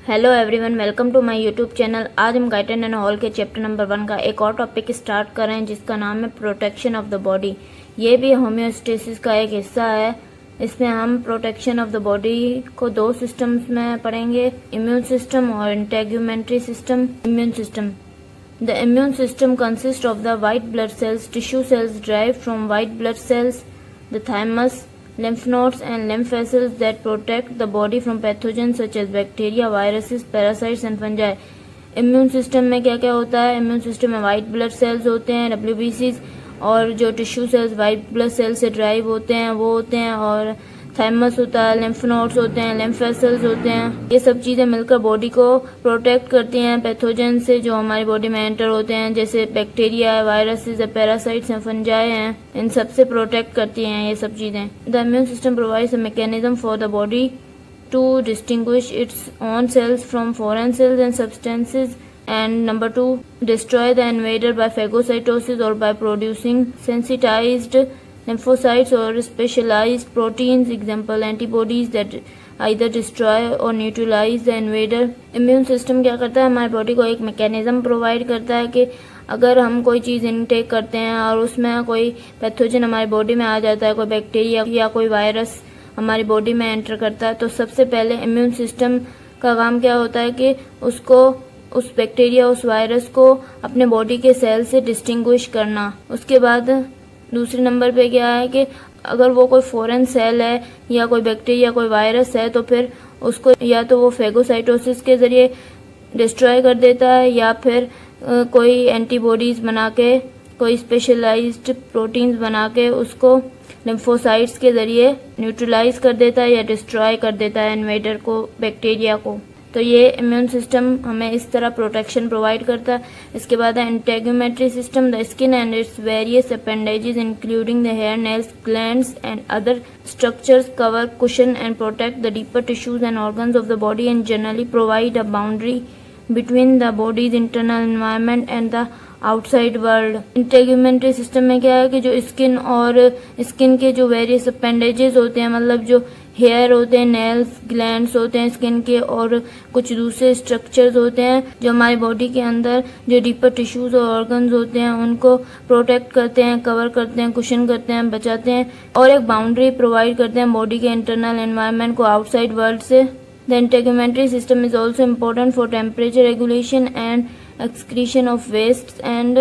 Hello everyone, welcome to my YouTube channel. आज हम Guyton and Hall के chapter number 1 का एक और टॉपिक स्टार्ट कर रहे हैं जिसका नाम है प्रोटेक्शन ऑफ द बॉडी। ये भी होम्योस्टेसिस का एक हिस्सा है। इसमें हम प्रोटेक्शन ऑफ द बॉडी को दो सिस्टम्स में पढ़ेंगे, इम्यून सिस्टम और integumentary system. Immune system, the immune system consist of the white blood cells, tissue cells derived from white blood cells, the thymus, lymph nodes and lymph vessels that protect the body from pathogens such as bacteria, viruses, parasites and fungi। Immune system में क्या क्या होता है? Immune system में white blood cells होते हैं, WBCs, और जो tissue cells white blood cells से ड्राइव होते हैं वो होते हैं, और थाइमस होता है, लिम्फ नोड्स होते हैं, लिम्फ वेसल्स होते हैं। ये सब चीजें मिलकर बॉडी को प्रोटेक्ट करती हैं पैथोजन से जो हमारी बॉडी में एंटर होते हैं, जैसे बैक्टीरिया है, वायरसेस है, पैरासाइट्स हैं, फंजाई हैं। इन सब से प्रोटेक्ट करती हैं ये सब चीजें। The immune system provides a mechanism for the body to distinguish its own cells from foreign cells and substances, and number 2, destroy the invader by phagocytosis or by producing sensitized lymphocytes or specialized proteins, example antibodies that either destroy or neutralize the invader। immune system क्या करता है? हमारी body को एक mechanism provide करता है कि अगर हम कोई चीज़ इनटेक करते हैं और उसमें कोई पैथोजन हमारी बॉडी में आ जाता है, कोई बैक्टीरिया या कोई वायरस हमारी बॉडी में एंटर करता है, तो सबसे पहले इम्यून सिस्टम का काम क्या होता है कि उसको, उस बैक्टीरिया, उस वायरस को अपने बॉडी के सेल से डिस्टिंग्विश करना। उसके बाद दूसरे नंबर पे क्या है कि अगर वो कोई फॉरेन सेल है या कोई बैक्टीरिया, कोई वायरस है, तो फिर उसको या तो वो फेगोसाइटोसिस के जरिए डिस्ट्रॉय कर देता है या फिर कोई एंटीबॉडीज बना के, कोई स्पेशलाइज्ड प्रोटीन्स बना के उसको लिम्फोसाइट्स के जरिए न्यूट्रलाइज कर देता है या डिस्ट्रॉय कर देता है इन्वेडर को, बैक्टीरिया को। तो ये इम्यून सिस्टम हमें इस तरह प्रोटेक्शन प्रोवाइड करता है। इसके बाद है integumentary system, the skin and its various appendages including the hair, nails, glands and other structures cover, cushion and protect the deeper tissues and organs of the body and generally provide a boundary between the body's internal environment and the outside world. Integumentary system में क्या है कि जो skin और skin के जो various appendages होते हैं, मतलब जो हेयर होते हैं, नेल्स, ग्लैंड्स होते हैं स्किन के, और कुछ दूसरे स्ट्रक्चर्स होते हैं जो हमारी बॉडी के अंदर जो डीपर टिश्यूज और ऑर्गन्स होते हैं उनको प्रोटेक्ट करते हैं, कवर करते हैं, कुशन करते हैं, बचाते हैं, और एक बाउंड्री प्रोवाइड करते हैं बॉडी के इंटरनल एनवायरनमेंट को आउटसाइड वर्ल्ड से। The integumentary system is also important for temperature regulation and excretion of wastes, and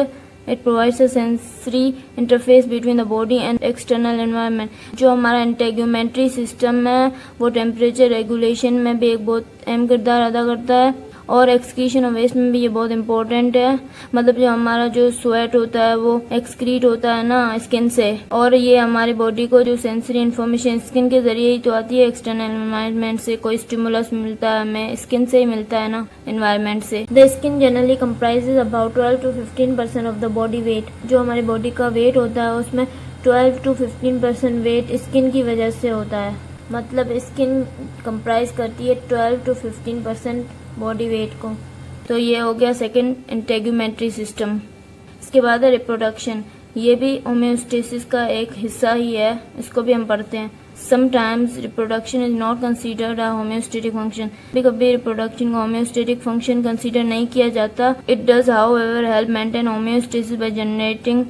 it provides a sensory interface between the body and external environment। जो हमारा integumentary system है वो temperature regulation में भी एक बहुत अहम किरदार अदा करता है, और एक्सक्रीशन ऑफ वेस्ट में भी ये बहुत इंपॉर्टेंट है। मतलब जो हमारा जो स्वेट होता है वो एक्सक्रीट होता है ना स्किन से, और ये हमारी बॉडी को जो सेंसरी इन्फॉर्मेशन स्किन के जरिए ही तो आती है, एक्सटर्नल एनवायरनमेंट से कोई स्टिमुलस मिलता है हमें, स्किन से ही मिलता है ना, एनवायरनमेंट से। The skin generally comprises about 12 to 15% of the body weight. जो हमारी बॉडी का वेट होता है उसमें 12 to 15% वेट स्किन की वजह से होता है। मतलब स्किन कंप्राइज करती है 12 to 15% बॉडी वेट को। तो ये हो गया सेकंड इंटेग्यूमेंट्री सिस्टम। इसके बाद है रिप्रोडक्शन, ये भी होम्योस्टेसिस का एक हिस्सा ही है, इसको भी हम पढ़ते हैं। Sometimes reproduction is not considered a homeostatic function. कभी रिप्रोडक्शन को होम्योस्टेटिक फंक्शन कंसीडर नहीं किया जाता। It does however help maintain homeostasis by generating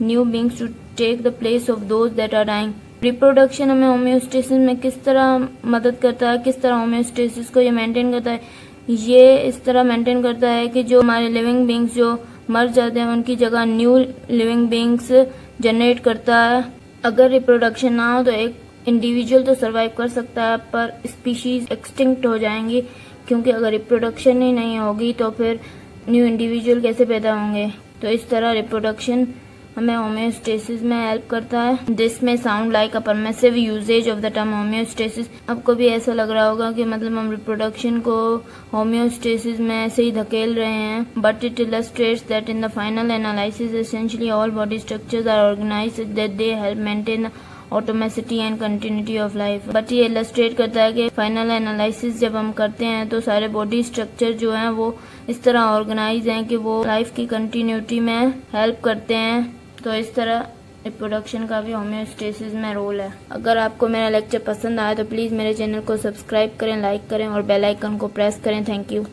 new beings to take the place of those that are dying. Reproduction हमें homeostasis में किस तरह मदद करता है, किस तरह होम्योस्टेसिस को ये मेंटेन करता है? ये इस तरह मेंटेन करता है कि जो हमारे लिविंग बींग्स जो मर जाते हैं उनकी जगह न्यू लिविंग बींग्स जनरेट करता है। अगर रिप्रोडक्शन ना हो तो एक इंडिविजुअल तो सरवाइव कर सकता है पर स्पीशीज एक्सटिंक्ट हो जाएंगी, क्योंकि अगर रिप्रोडक्शन ही नहीं होगी तो फिर न्यू इंडिविजुअल कैसे पैदा होंगे। तो इस तरह रिप्रोडक्शन हमें होम्योस्टेसिस में हेल्प करता है। This may sound like a permissive usages of the term homeostasis. आपको भी ऐसा लग रहा होगा कि मतलब हम रिप्रोडक्शन को होम्योस्टेसिस में ऐसे ही धकेल रहे हैं, but it illustrates that in the final analysis essentially all body structures are organized that they help maintain automaticity and continuity of life. But ये इलस्ट्रेट करता है कि फाइनल एनालिसिस जब हम करते हैं तो सारे बॉडी स्ट्रक्चर जो हैं वो इस तरह ऑर्गेनाइज हैं कि वो लाइफ की कंटिन्यूटी में हेल्प करते हैं। तो इस तरह रिप्रोडक्शन का भी होम्योस्टेसिस में रोल है। अगर आपको मेरा लेक्चर पसंद आया तो प्लीज़ मेरे चैनल को सब्सक्राइब करें, लाइक करें और बेल आइकन को प्रेस करें। Thank you.